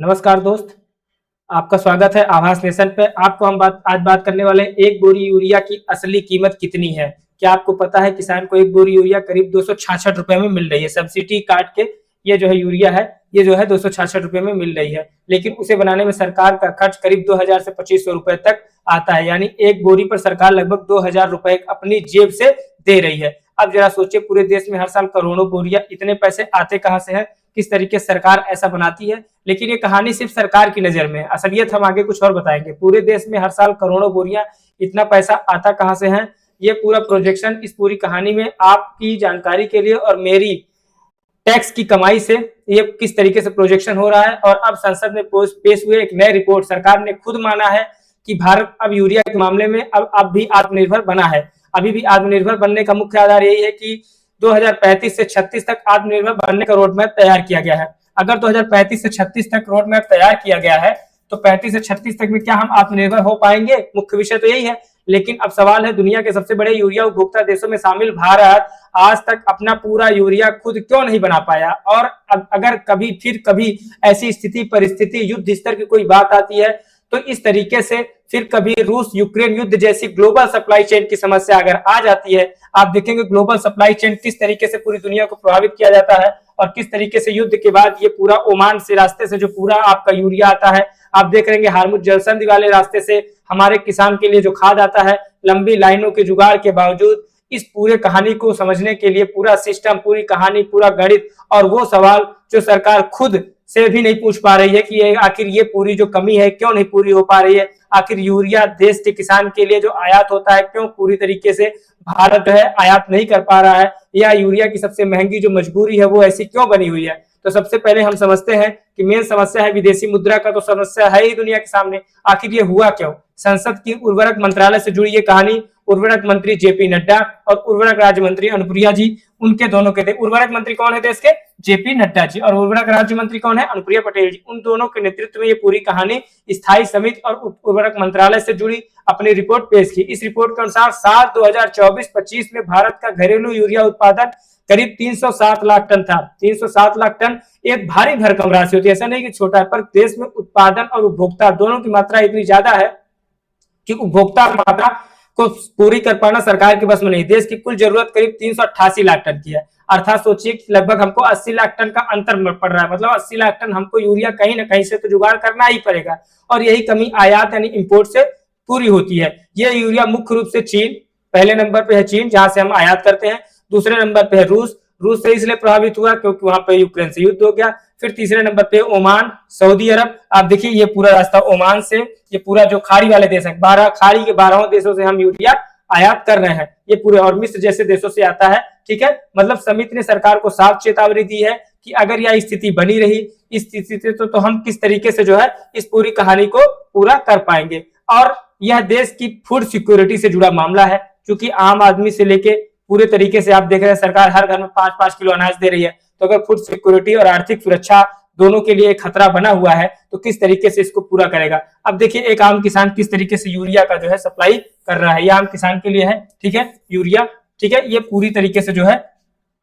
नमस्कार दोस्त, आपका स्वागत है आभास नेशन पे। आपको हम आज बात करने वाले हैं एक बोरी यूरिया की असली कीमत कितनी है। क्या आपको पता है किसान को एक बोरी यूरिया करीब 266 रुपए में मिल रही है। सब्सिडी काट के ये जो है यूरिया है, ये जो है 266 रुपए में मिल रही है, लेकिन उसे बनाने में सरकार का खर्च करीब 2000 से 2500 रुपए तक आता है। यानी एक बोरी पर सरकार लगभग 2000 रुपए अपनी जेब से दे रही है। अब जरा सोचिए, पूरे देश में हर साल करोड़ों बोरियां, इतने पैसे आते कहां से हैं, किस तरीके से सरकार ऐसा बनाती है। लेकिन ये कहानी सिर्फ सरकार की नजर में है, असलियत हम आगे कुछ और बताएंगे। पूरे देश में हर साल करोड़ों बोरियां, इतना पैसा आता कहां से है, ये पूरा प्रोजेक्शन इस पूरी कहानी में आपकी जानकारी के लिए और मेरी टैक्स की कमाई से ये किस तरीके से प्रोजेक्शन हो रहा है। और अब संसद में पेश हुए एक नई रिपोर्ट, सरकार ने खुद माना है कि भारत अब यूरिया के मामले में अब भी आत्मनिर्भर बना है। अभी भी आत्मनिर्भर बनने का मुख्य आधार यही है कि 2035 से 36 तक आत्मनिर्भर बनने का रोड मैप तैयार किया गया है। अगर 2035 से 36 तक रोड मैप तैयार किया गया है तो 35 से 36 तक में क्या हम आत्मनिर्भर हो पाएंगे? मुख्य विषय तो यही है। लेकिन अब सवाल है, दुनिया के सबसे बड़े यूरिया उपभोक्ता देशों में शामिल भारत आज तक अपना पूरा यूरिया खुद क्यों नहीं बना पाया? और अगर कभी ऐसी स्थिति परिस्थिति युद्ध स्तर की कोई बात आती है तो इस तरीके से फिर कभी रूस यूक्रेन युद्ध जैसी ग्लोबल सप्लाई चेन की समस्या अगर आ जाती है, आप देखेंगे ग्लोबल सप्लाई चेन किस तरीके से पूरी दुनिया को प्रभावित किया जाता है और किस तरीके से युद्ध के बाद ये पूरा ओमान से रास्ते से जो पूरा आपका यूरिया आता है, आप देख रहे हैं हार्मुज जलसंधि वाले रास्ते से हमारे किसान के लिए जो खाद आता है, लंबी लाइनों के जुगाड़ के बावजूद इस पूरे कहानी को समझने के लिए पूरा सिस्टम, पूरी कहानी, पूरा गणित और वो सवाल जो सरकार खुद से भी नहीं पूछ पा रही है कि आखिर ये पूरी जो कमी है क्यों नहीं पूरी हो पा रही है। आखिर यूरिया देश के किसान के लिए जो आयात होता है क्यों पूरी तरीके से भारत जो है आयात नहीं कर पा रहा है, या यूरिया की सबसे महंगी जो मजबूरी है वो ऐसी क्यों बनी हुई है। तो सबसे पहले हम समझते हैं कि मेन समस्या है विदेशी मुद्रा का, तो समस्या है ही दुनिया के सामने। आखिर ये हुआ क्यों? संसद की उर्वरक मंत्रालय से जुड़ी ये कहानी उर्वरक मंत्री जेपी नड्डा और उर्वरक राज्य मंत्री अनुप्रिया जी, उनके दोनों के थे। उर्वरक मंत्री कौन है देश के? जेपी नड्डा जी। और उर्वरक राज्य मंत्री कौन है? अनुप्रिया पटेल जी। उन दोनों के नेतृत्व में ये पूरी कहानी स्थायी समिति और उर्वरक मंत्रालय से जुड़ी अपनी रिपोर्ट पेश की। इस रिपोर्ट के अनुसार साल 2024-25 में भारत का घरेलू यूरिया उत्पादन करीब 307 लाख टन था। 307 लाख टन एक भारी भरकम राशि होती है, ऐसा नहीं कि छोटा है, पर देश में उत्पादन और उपभोक्ता दोनों की मात्रा इतनी ज्यादा है कि उपभोक्ता मात्रा को पूरी कर पाना सरकार के बस में नहीं। देश की कुल जरूरत करीब 388 लाख टन की है, अर्थात सोचिए कि लगभग हमको 80 लाख टन का अंतर पड़ रहा है। मतलब 80 लाख टन हमको यूरिया कहीं ना कहीं से तो जुगाड़ करना ही पड़ेगा, और यही कमी आयात यानी इंपोर्ट से पूरी होती है। ये यूरिया मुख्य रूप से चीन, पहले नंबर पे है चीन जहां से हम आयात करते हैं, दूसरे नंबर पे है रूस से इसलिए प्रभावित हुआ क्योंकि वहां पे यूक्रेन से युद्ध हो गया। फिर तीसरे नंबर पे ओमान, सऊदी अरब। आप देखिए ये पूरा रास्ता ओमान से, ये पूरा जो खाड़ी वाले देश हैं, 12 खाड़ी के 12 देशों से हम यूरिया आयात कर रहे हैं, ये पूरे, और मिस्र जैसे देशों से आता है। ठीक है, मतलब समिति ने सरकार को साफ चेतावनी दी है कि अगर यह स्थिति बनी रही, इस स्थिति से तो हम किस तरीके से जो है इस पूरी कहानी को पूरा कर पाएंगे। और यह देश की फूड सिक्योरिटी से जुड़ा मामला है, क्योंकि आम आदमी से लेके पूरे तरीके से आप देख रहे हैं सरकार हर घर में 5-5 किलो अनाज दे रही है। तो अगर फूड सिक्योरिटी और आर्थिक सुरक्षा दोनों के लिए खतरा बना हुआ है तो किस तरीके से इसको पूरा करेगा। अब देखिए एक आम किसान किस तरीके से यूरिया का जो है सप्लाई कर रहा है, ये आम किसान के लिए है। ठीक है, यूरिया, ठीक है, ये पूरी तरीके से जो है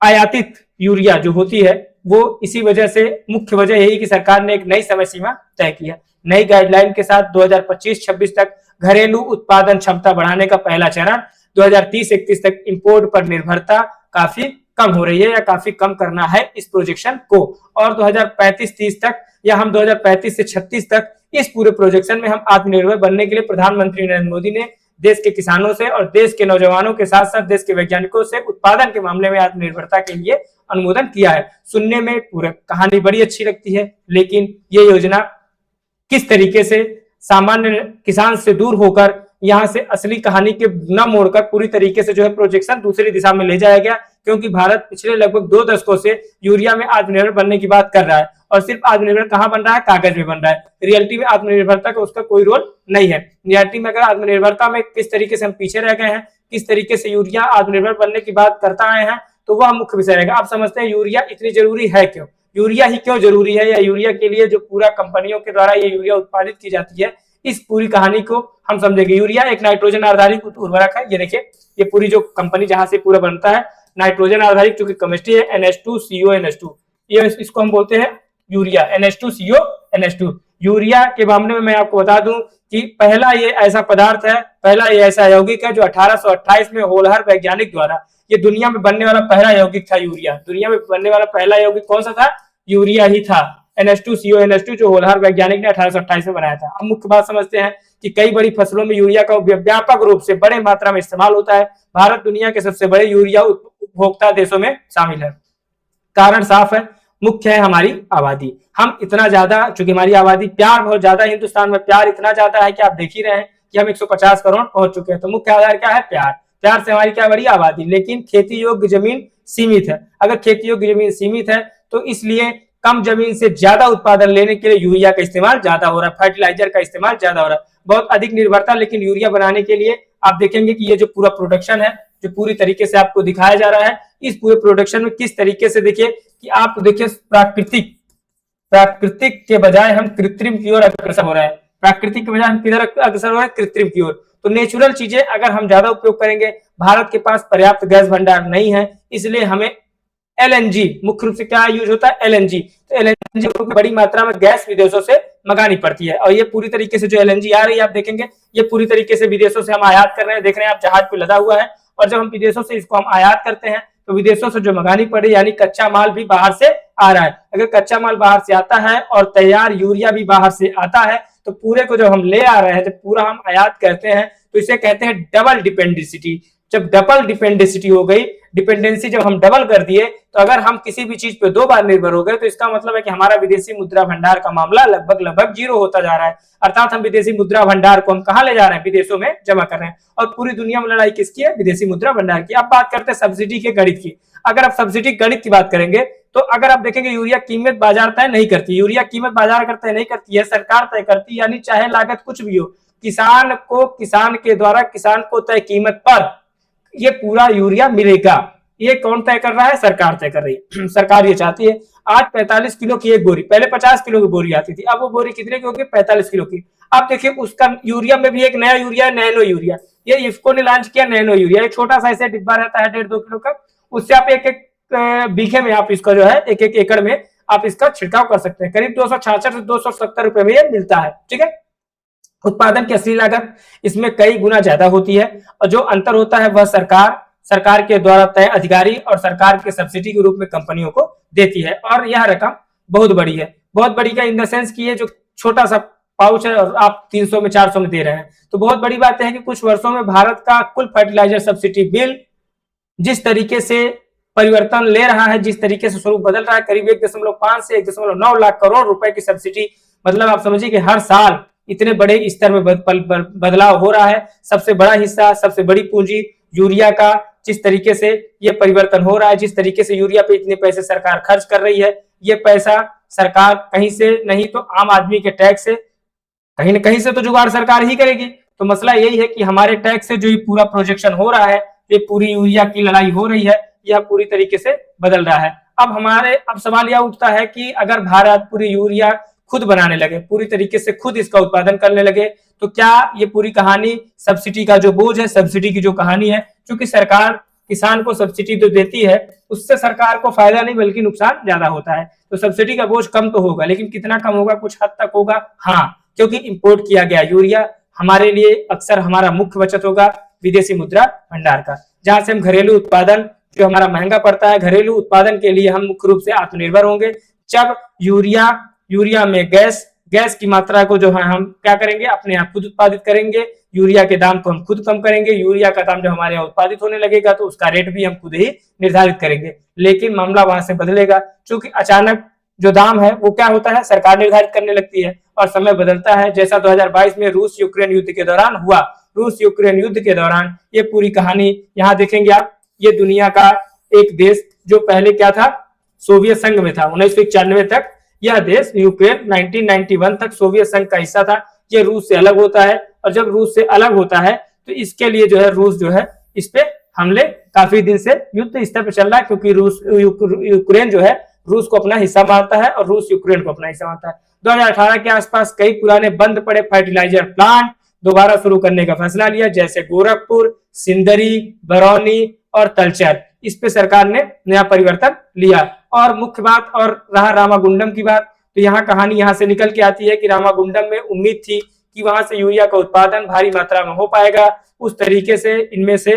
आयातित यूरिया जो होती है वो, इसी वजह से मुख्य वजह यही कि सरकार ने एक नई समय सीमा तय की है। नई गाइडलाइन के साथ 2025-26 तक घरेलू उत्पादन क्षमता बढ़ाने का पहला चरण, 2030-31 तक इंपोर्ट पर निर्भरता काफी कम हो रही है या काफी कम करना है इस प्रोजेक्शन को। और 2035-30 तक या हम 2035 से 36 तक इस पूरे प्रोजेक्शन में हम आत्मनिर्भर बनने के लिए प्रधानमंत्री नरेंद्र मोदी ने देश के किसानों से और देश के नौजवानों के साथ साथ देश के वैज्ञानिकों से उत्पादन के मामले में आत्मनिर्भरता के लिए अनुमोदन किया है। सुनने में पूरा कहानी बड़ी अच्छी लगती है, लेकिन ये योजना किस तरीके से सामान्य किसान से दूर होकर यहां से असली कहानी के न मोड़कर पूरी तरीके से जो है प्रोजेक्शन दूसरी दिशा में ले जाया गया, क्योंकि भारत पिछले लगभग 2 दशकों से यूरिया में आत्मनिर्भर बनने की बात कर रहा है। और सिर्फ आत्मनिर्भर कहां बन रहा है? कागज में बन रहा है। रियलिटी में आत्मनिर्भरता का उसका कोई रोल नहीं है। रियलिटी में अगर आत्मनिर्भरता में किस तरीके से हम पीछे रह गए हैं, किस तरीके से यूरिया आत्मनिर्भर बनने की बात करता आए हैं, तो वह मुख्य विषय रहेगा। आप समझते हैं यूरिया इतनी जरूरी है क्यों? यूरिया ही क्यों जरूरी है, या यूरिया के लिए जो पूरा कंपनियों के द्वारा ये यूरिया उत्पादित की जाती है, इस पूरी कहानी को हम समझेंगे। यूरिया एक नाइट्रोजन आधारित उर्वरक है। ये देखिए, ये पूरी जो कंपनी जहां से पूरा बनता है नाइट्रोजन आधारित चूंकि केमिस्ट्री है, NH2CO NH2, ये इसको हम बोलते हैं यूरिया, NH2CO NH2। यूरिया के मामले में मैं आपको बता दूं कि पहला ये ऐसा पदार्थ है, पहला ये ऐसा यौगिक है जो 1828 में होलहर वैज्ञानिक द्वारा, ये दुनिया में बनने वाला पहला यौगिक था यूरिया। दुनिया में बनने वाला पहला यौगिक कौन सा था? यूरिया ही था, NH2CO जो होलहर वैज्ञानिक ने 1828 में बनाया था। अब मुख्य बात समझते हैं कि कई बड़ी फसलों में यूरिया का व्यापक रूप से बड़े मात्रा में इस्तेमाल होता है। भारत दुनिया के सबसे बड़े यूरिया उपभोक्ता देशों में शामिल है। कारण साफ है, मुख्य है हमारी आबादी। हम इतना ज्यादा, चूंकि हमारी आबादी, प्यार बहुत ज्यादा, हिंदुस्तान में प्यार इतना ज्यादा है कि आप देख ही रहे हैं कि हम 150 करोड़ पहुंच चुके हैं। तो मुख्य आधार क्या है? प्यार। प्यार से हमारी क्या बड़ी आबादी, लेकिन खेती योग्य जमीन सीमित है। अगर खेती योग्य जमीन सीमित है तो इसलिए कम जमीन से ज्यादा उत्पादन लेने के लिए यूरिया का इस्तेमाल ज्यादा हो रहा है, फर्टिलाइजर का इस्तेमाल ज्यादा हो रहा है, बहुत अधिक निर्भरता। लेकिन यूरिया बनाने के लिए आप देखेंगे कि ये जो पूरा प्रोडक्शन है, जो पूरी तरीके से आपको दिखाया जा रहा है, इस पूरे प्रोडक्शन में किस तरीके से, देखिए कि आप देखिए प्राकृतिक के बजाय हम कृत्रिम की ओर अग्रसर हो रहे हैं। प्राकृतिक के बजाय हम किधर अग्रसर हो रहे हैं? कृत्रिम की ओर। तो नेचुरल चीजें अगर हम ज्यादा उपयोग करेंगे, भारत के पास पर्याप्त गैस भंडार नहीं है, इसलिए हमें LNG, मुख्य रूप से क्या यूज होता है? LNG। तो LNG को बड़ी मात्रा में गैस विदेशों से मंगानी पड़ती है, और ये पूरी तरीके से जो LNG आ रही है, आप देखेंगे ये पूरी तरीके से विदेशों से हम आयात कर रहे हैं। देख रहे हैं आप, जहाज पे लदा हुआ है, और जब हम विदेशों से इसको हम आयात करते हैं तो विदेशों से जो मंगानी पड़े, यानी कच्चा माल भी बाहर से आ रहा है। अगर कच्चा माल बाहर से आता है और तैयार यूरिया भी बाहर से आता है, तो पूरे को जब हम ले आ रहे हैं, जब पूरा हम आयात करते हैं, तो इसे कहते हैं डबल डिपेंडेंसिटी। जब डबल डिपेंडेंसिटी हो गई, डिपेंडेंसी जब हम डबल कर दिए, तो अगर हम किसी भी चीज पे दो बार निर्भर हो गए, तो इसका मतलब है कि हमारा विदेशी मुद्रा भंडार का मामला लगभग जीरो होता जा रहा है। अर्थात हम विदेशी मुद्रा भंडार को हम कहां ले जा रहे हैं? विदेशों में जमा कर रहे हैं। और पूरी दुनिया में लड़ाई किसकी है? विदेशी मुद्रा भंडार की। अब बात करते हैं सब्सिडी के गणित की। अगर आप सब्सिडी गणित की बात करेंगे, तो अगर आप देखेंगे यूरिया कीमत बाजार तय नहीं करती, यूरिया कीमत बाजार तय नहीं करती है, सरकार तय करती है। यानी चाहे लागत कुछ भी हो, किसान के द्वारा किसान को तय कीमत पर ये पूरा यूरिया मिलेगा। ये कौन तय कर रहा है? सरकार तय कर रही है। सरकार ये चाहती है, आज 45 किलो की एक बोरी, पहले 50 किलो की बोरी आती थी, अब वो बोरी कितने की होगी? 45 किलो की। आप देखिए उसका यूरिया में भी एक नया यूरिया है, नैनो यूरिया। ये इफको ने लॉन्च किया नैनो यूरिया। एक छोटा सा ऐसे डिब्बा रहता है 1.5-2 किलो का, उससे आप एक बीघे में आप इसका जो है एक एकड़ में आप इसका छिड़काव कर सकते हैं। करीब 266 से 270 रुपए में ये मिलता है। ठीक है, उत्पादन की असली लागत इसमें कई गुना ज्यादा होती है, और जो अंतर होता है वह सरकार के द्वारा तय अधिकारी और सरकार के सब्सिडी के रूप में कंपनियों को देती है। और यह रकम बहुत बड़ी है। बहुत बड़ी का इन द सेंस की ये जो छोटा सा पाउच है और आप 300 में 400 में दे रहे हैं, तो बहुत बड़ी बात है कि कुछ वर्षों में भारत का कुल फर्टिलाइजर सब्सिडी बिल जिस तरीके से परिवर्तन ले रहा है, जिस तरीके से स्वरूप बदल रहा है, करीब 1.5 से 1.9 लाख करोड़ रुपए की सब्सिडी, मतलब आप समझिए कि हर साल इतने बड़े स्तर में बदलाव हो रहा है। सबसे बड़ा हिस्सा, सबसे बड़ी पूंजी यूरिया का जिस तरीके से ये परिवर्तन हो रहा है, जिस तरीके से यूरिया पे इतने पैसे सरकार खर्च कर रही है, ये पैसा सरकार कहीं से नहीं तो आम आदमी के टैक्स से, कहीं न कहीं से तो जुगाड़ सरकार ही करेगी। तो मसला यही है कि हमारे टैक्स से जो ये पूरा प्रोजेक्शन हो रहा है, ये पूरी यूरिया की लड़ाई हो रही है, यह पूरी तरीके से बदल रहा है। अब सवाल यह उठता है कि अगर भारत पूरी यूरिया खुद बनाने लगे, पूरी तरीके से खुद इसका उत्पादन करने लगे, तो क्या ये पूरी कहानी सब्सिडी का जो बोझ है, सब्सिडी की जो कहानी है, क्योंकि सरकार किसान को सब्सिडी तो देती है, उससे सरकार को फायदा नहीं बल्कि नुकसान ज्यादा होता है। तो सब्सिडी का बोझ कम तो होगा, लेकिन कितना कम होगा? कुछ हद तक होगा, हाँ, क्योंकि इंपोर्ट किया गया यूरिया हमारे लिए अक्सर हमारा मुख्य बचत होगा विदेशी मुद्रा भंडार का, जहां से हम घरेलू उत्पादन जो हमारा महंगा पड़ता है, घरेलू उत्पादन के लिए हम मुख्य रूप से आत्मनिर्भर होंगे। जब यूरिया में गैस की मात्रा को जो है हम क्या करेंगे? अपने आप खुद उत्पादित करेंगे। यूरिया के दाम को हम खुद कम करेंगे। यूरिया का दाम जब हमारे यहाँ उत्पादित होने लगेगा तो उसका रेट भी हम खुद ही निर्धारित करेंगे। लेकिन मामला वहां से बदलेगा, क्योंकि अचानक जो दाम है वो क्या होता है? सरकार निर्धारित करने लगती है और समय बदलता है, जैसा 2022 में रूस यूक्रेन युद्ध के दौरान हुआ। रूस यूक्रेन युद्ध के दौरान ये पूरी कहानी यहाँ देखेंगे आप। ये दुनिया का एक देश जो पहले क्या था? सोवियत संघ में था 1991 तक। यह देश यूक्रेन 1991 तक सोवियत संघ का हिस्सा था। ये रूस से अलग होता है, और जब रूस से अलग होता है तो इसके लिए जो है रूस जो है इस पे हमले काफी दिन से युद्ध स्तर पर चल रहा है, क्योंकि यूक्रेन जो है रूस को अपना हिस्सा मानता है और रूस यूक्रेन को अपना हिस्सा मानता है। 2018 के आसपास कई पुराने बंद पड़े फर्टिलाइजर प्लांट दोबारा शुरू करने का फैसला लिया, जैसे गोरखपुर, सिंदरी, बरौनी और तलचर। इस पे सरकार ने नया परिवर्तन लिया। और मुख्य बात और रहा रामागुंडम की बात, तो यहाँ कहानी यहाँ से निकल के आती है कि रामागुंडम में उम्मीद थी कि वहां से यूरिया का उत्पादन भारी मात्रा में हो पाएगा। उस तरीके से इनमें से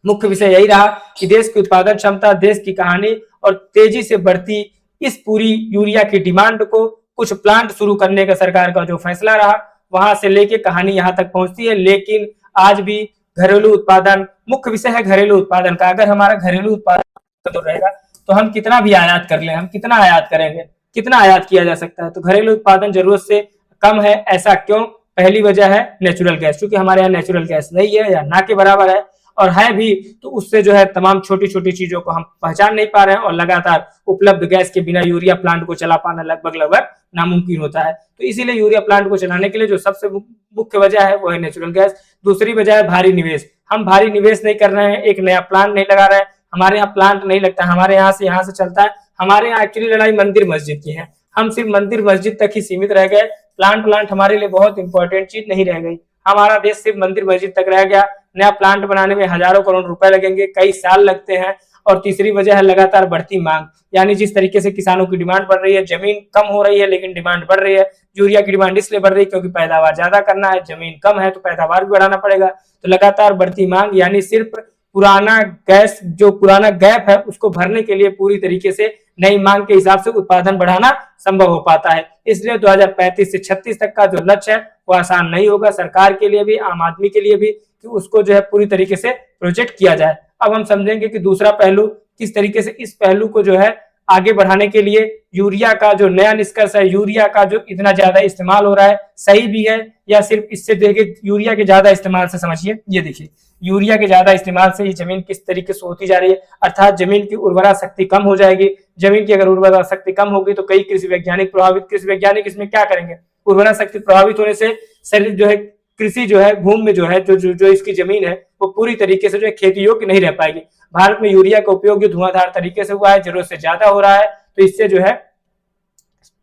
मुख्य विषय यही रहा कि देश की उत्पादन क्षमता, देश की कहानी और तेजी से बढ़ती इस पूरी यूरिया की डिमांड को कुछ प्लांट शुरू करने का सरकार का जो फैसला रहा, वहां से लेके कहानी यहाँ तक पहुंचती है। लेकिन आज भी घरेलू उत्पादन मुख्य विषय है, घरेलू उत्पादन का। अगर हमारा घरेलू उत्पादन तो रहेगा तो हम कितना भी आयात कर लें, हम कितना आयात करेंगे, कितना आयात किया जा सकता है। तो घरेलू उत्पादन जरूरत से कम है। ऐसा क्यों? पहली वजह है नेचुरल गैस, क्योंकि हमारे यहाँ नेचुरल गैस नहीं है या ना के बराबर है, और है भी तो उससे जो है तमाम छोटी छोटी चीजों को हम पहचान नहीं पा रहे हैं, और लगातार उपलब्ध गैस के बिना यूरिया प्लांट को चला पाना लगभग नामुमकिन होता है। तो इसीलिए यूरिया प्लांट को चलाने के लिए जो सबसे मुख्य वजह है वो है नेचुरल गैस। दूसरी वजह है भारी निवेश। हम भारी निवेश नहीं कर रहे हैं, एक नया प्लांट नहीं लगा रहे हैं, हमारे यहाँ प्लांट नहीं लगता, हमारे यहाँ से चलता है। हमारे यहाँ एक्चुअली लड़ाई मंदिर मस्जिद की है, हम सिर्फ मंदिर मस्जिद तक ही सीमित रह गए। प्लांट हमारे लिए बहुत इंपॉर्टेंट चीज नहीं रह गई। हमारा देश सिर्फ मंदिर मस्जिद तक रह गया। नया प्लांट बनाने में हजारों करोड़ रुपए लगेंगे, कई साल लगते हैं। और तीसरी वजह है लगातार बढ़ती मांग, यानी जिस तरीके से किसानों की डिमांड बढ़ रही है, जमीन कम हो रही है लेकिन डिमांड बढ़ रही है। यूरिया की डिमांड इसलिए बढ़ रही है क्योंकि पैदावार ज्यादा करना है, जमीन कम है तो पैदावार भी बढ़ाना पड़ेगा। तो लगातार बढ़ती मांग, यानी सिर्फ पुराना गैप है उसको भरने के लिए पूरी तरीके से नई मांग के हिसाब से उत्पादन बढ़ाना संभव हो पाता है। इसलिए 2035 से 36 तक का जो लक्ष्य है वो आसान नहीं होगा सरकार के लिए भी, आम आदमी के लिए भी, कि उसको जो है पूरी तरीके से प्रोजेक्ट किया जाए। अब हम समझेंगे कि दूसरा पहलू किस तरीके से इस पहलू को जो है आगे बढ़ाने के लिए यूरिया का जो नया निष्कर्ष है, यूरिया का जो इतना ज्यादा इस्तेमाल हो रहा है, सही भी है या सिर्फ इससे देखिए यूरिया के ज्यादा इस्तेमाल से समझिए, ये देखिए यूरिया के ज्यादा इस्तेमाल से ये जमीन किस तरीके से होती जा रही है, अर्थात जमीन की उर्वरा शक्ति कम हो जाएगी। जमीन की अगर उर्वरा शक्ति कम होगी तो कई कृषि वैज्ञानिक प्रभावित, कृषि वैज्ञानिक इसमें क्या करेंगे, उर्वरा शक्ति प्रभावित होने से शरीर जो है, कृषि जो है, भूमि में जो है जो इसकी जमीन है वो पूरी तरीके से जो है खेती योग्य नहीं रह पाएगी। भारत में यूरिया का उपयोग धुआंधार तरीके से हुआ है, जरूरत से ज्यादा हो रहा है, तो इससे जो है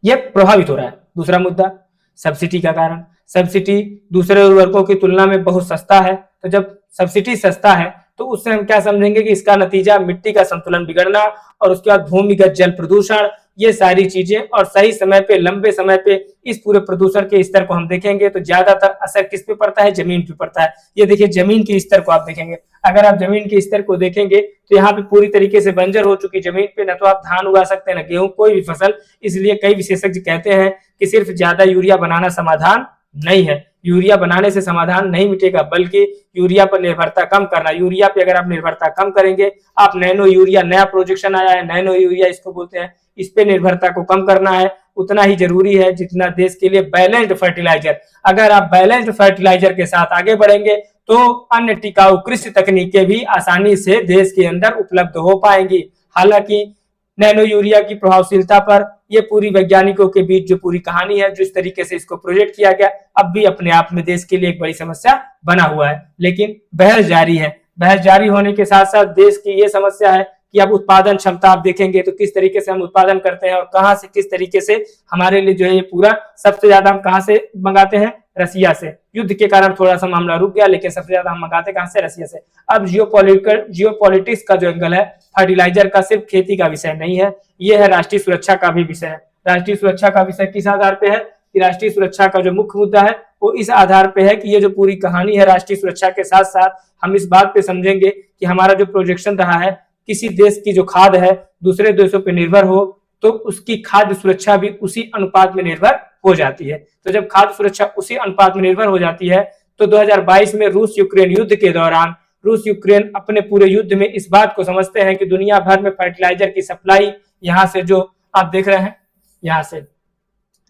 ये प्रभावित हो रहा है। दूसरा मुद्दा सब्सिडी का कारण। सब्सिडी दूसरे उर्वरकों की तुलना में बहुत सस्ता है, तो जब सब्सिडी सस्ता है तो उससे हम क्या समझेंगे कि इसका नतीजा मिट्टी का संतुलन बिगड़ना और उसके बाद भूमिगत जल प्रदूषण, ये सारी चीजें, और सही समय पे, लंबे समय पे इस पूरे प्रदूषण के स्तर को हम देखेंगे तो ज्यादातर असर किस पे पड़ता है, जमीन पे पड़ता है। ये देखिए जमीन के स्तर को आप देखेंगे, अगर आप जमीन के स्तर को देखेंगे तो यहाँ पे पूरी तरीके से बंजर हो चुकी जमीन पे न तो आप धान उगा सकते हैं न गेहूं, कोई भी फसल। इसलिए कई विशेषज्ञ कहते हैं कि सिर्फ ज्यादा यूरिया बनाना समाधान नहीं है, यूरिया बनाने से समाधान नहीं मिटेगा, बल्कि यूरिया पर निर्भरता कम करना। यूरिया पे अगर आप निर्भरता कम करेंगे, आप नैनो यूरिया, नया प्रोजेक्शन आया है नैनो यूरिया इसको बोलते हैं, इस पे निर्भरता को कम करना है, उतना ही जरूरी है जितना देश के लिए बैलेंस्ड फर्टिलाइजर। अगर आप बैलेंस्ड फर्टिलाइजर के साथ आगे बढ़ेंगे तो अन्य टिकाऊ कृषि तकनीकें भी आसानी से देश के अंदर उपलब्ध हो पाएंगी। हालांकि नैनो यूरिया की प्रभावशीलता पर ये पूरी वैज्ञानिकों के बीच जो पूरी कहानी है, जिस तरीके से इसको प्रोजेक्ट किया गया, अब भी अपने आप में देश के लिए एक बड़ी समस्या बना हुआ है। लेकिन बहस जारी है। बहस जारी होने के साथ साथ देश की ये समस्या है कि अब उत्पादन क्षमता आप देखेंगे तो किस तरीके से हम उत्पादन करते हैं और कहां से, किस तरीके से हमारे लिए जो है ये पूरा, सबसे ज्यादा हम कहां से मंगाते हैं, रसिया से। युद्ध के कारण थोड़ा सा मामला रुक गया, लेकिन सबसे ज्यादा हम मंगाते कहां से, रसिया से। अब जियोपॉलिटिक्स का जो एंगल है फर्टिलाइजर का, सिर्फ खेती का विषय नहीं है, ये है राष्ट्रीय सुरक्षा का भी विषय है। राष्ट्रीय सुरक्षा का विषय किस आधार पे है कि राष्ट्रीय सुरक्षा का जो मुख्य मुद्दा है वो इस आधार पे है कि ये जो पूरी कहानी है राष्ट्रीय सुरक्षा के साथ साथ हम इस बात पे समझेंगे कि हमारा जो प्रोजेक्शन रहा है, किसी देश की जो खाद्य है दूसरे देशों पे निर्भर हो तो उसकी खाद्य सुरक्षा भी उसी अनुपात में निर्भर हो जाती है। तो जब खाद्य सुरक्षा उसी अनुपात में निर्भर हो जाती है तो 2022 में रूस यूक्रेन युद्ध के दौरान रूस यूक्रेन अपने पूरे युद्ध में इस बात को समझते हैं कि दुनिया भर में फर्टिलाइजर की सप्लाई, यहाँ से जो आप देख रहे हैं, यहाँ से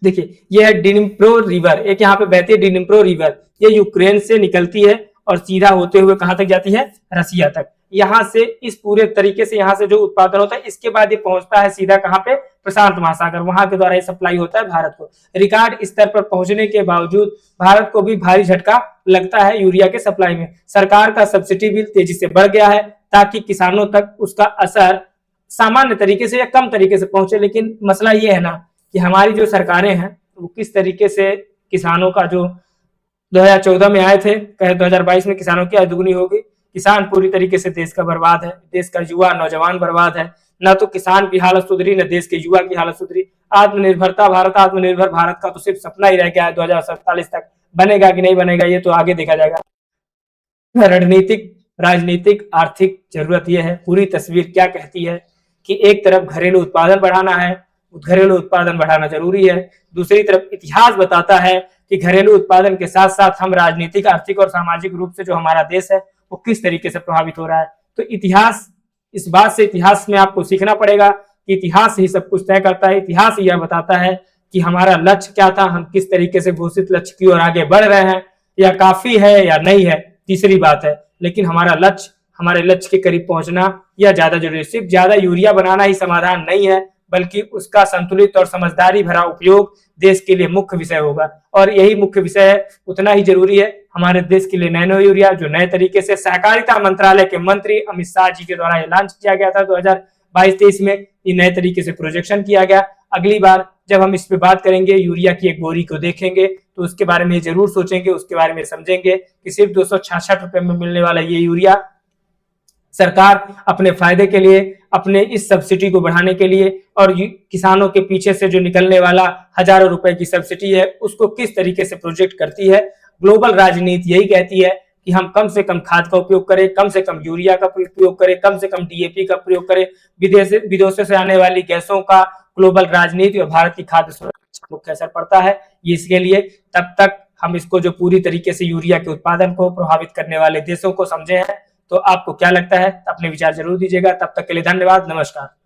देखिए ये है डिनिप्रो रिवर, एक यहाँ पे बहती है डिनिप्रो रिवर, ये यूक्रेन से निकलती है और सीधा होते हुए कहां तक जाती है, रसिया तक। यहाँ से इस पूरे तरीके से यहाँ से जो उत्पादन होता है इसके बाद ये पहुंचता है सीधा कहां पे, प्रशांत महासागर, वहां के द्वारा ये सप्लाई होता है भारत को। रिकॉर्ड स्तर पर पहुंचने के बावजूद भारत को भी भारी झटका लगता है यूरिया के सप्लाई में। सरकार का सब्सिडी बिल तेजी से बढ़ गया है ताकि किसानों तक उसका असर सामान्य तरीके से या कम तरीके से पहुंचे। लेकिन मसला ये है ना कि हमारी जो सरकारें हैं वो किस तरीके से किसानों का, जो 2014 में आए थे, कहे 2022 में किसानों की आय दुगनी होगी। किसान पूरी तरीके से देश का बर्बाद है, देश का युवा नौजवान बर्बाद है। ना तो किसान की हालत सुधरी, न देश के युवा की हालत सुधरी। आत्मनिर्भरता भारत, आत्मनिर्भर भारत का तो सिर्फ सपना ही रह गया है। 2047 तक बनेगा कि नहीं बनेगा ये तो आगे देखा जाएगा। रणनीतिक, राजनीतिक, आर्थिक जरूरत यह है, पूरी तस्वीर क्या कहती है कि एक तरफ घरेलू उत्पादन बढ़ाना है, घरेलू उत्पादन बढ़ाना जरूरी है, दूसरी तरफ इतिहास बताता है कि घरेलू उत्पादन के साथ साथ हम राजनीतिक, आर्थिक और सामाजिक रूप से जो हमारा देश है वो किस तरीके से प्रभावित हो रहा है। तो इतिहास, इस बात से इतिहास में आपको सीखना पड़ेगा कि इतिहास ही सब कुछ तय करता है। इतिहास यह बताता है कि हमारा लक्ष्य क्या था, हम किस तरीके से घोषित लक्ष्य की ओर आगे बढ़ रहे हैं, या काफी है या नहीं है तीसरी बात है, लेकिन हमारा लक्ष्य, हमारे लक्ष्य के करीब पहुंचना यह ज्यादा जरूरी है। सिर्फ ज्यादा यूरिया बनाना ही समाधान नहीं है, बल्कि उसका संतुलित और समझदारी भरा उपयोग देश के लिए मुख्य विषय होगा। और यही मुख्य विषय है, उतना ही जरूरी है हमारे देश के लिए नैनो यूरिया, जो नए तरीके से सहकारिता मंत्रालय के मंत्री अमित शाह जी के द्वारा ऐलान किया गया था 2022-23 में। ये नए तरीके से प्रोजेक्शन किया गया। अगली बार जब हम इस पे बात करेंगे, यूरिया की एक बोरी को देखेंगे, तो उसके बारे में जरूर सोचेंगे, उसके बारे में समझेंगे कि सिर्फ 266 रुपए में मिलने वाला ये यूरिया सरकार अपने फायदे के लिए, अपने इस सब्सिडी को बढ़ाने के लिए, और किसानों के पीछे से जो निकलने वाला हजारों रुपए की सब्सिडी है उसको किस तरीके से प्रोजेक्ट करती है। ग्लोबल राजनीति यही कहती है कि हम कम से कम खाद का उपयोग करें, कम से कम यूरिया का उपयोग करें, कम से कम डीएपी का प्रयोग करें। विदेशों से आने वाली गैसों का ग्लोबल राजनीति और भारत की खाद्य सुरक्षा मुख्य असर पड़ता है। इसके लिए तब तक हम इसको जो पूरी तरीके से यूरिया के उत्पादन को प्रभावित करने वाले देशों को समझे हैं। तो आपको क्या लगता है, अपने विचार जरूर दीजिएगा। तब तक के लिए धन्यवाद, नमस्कार।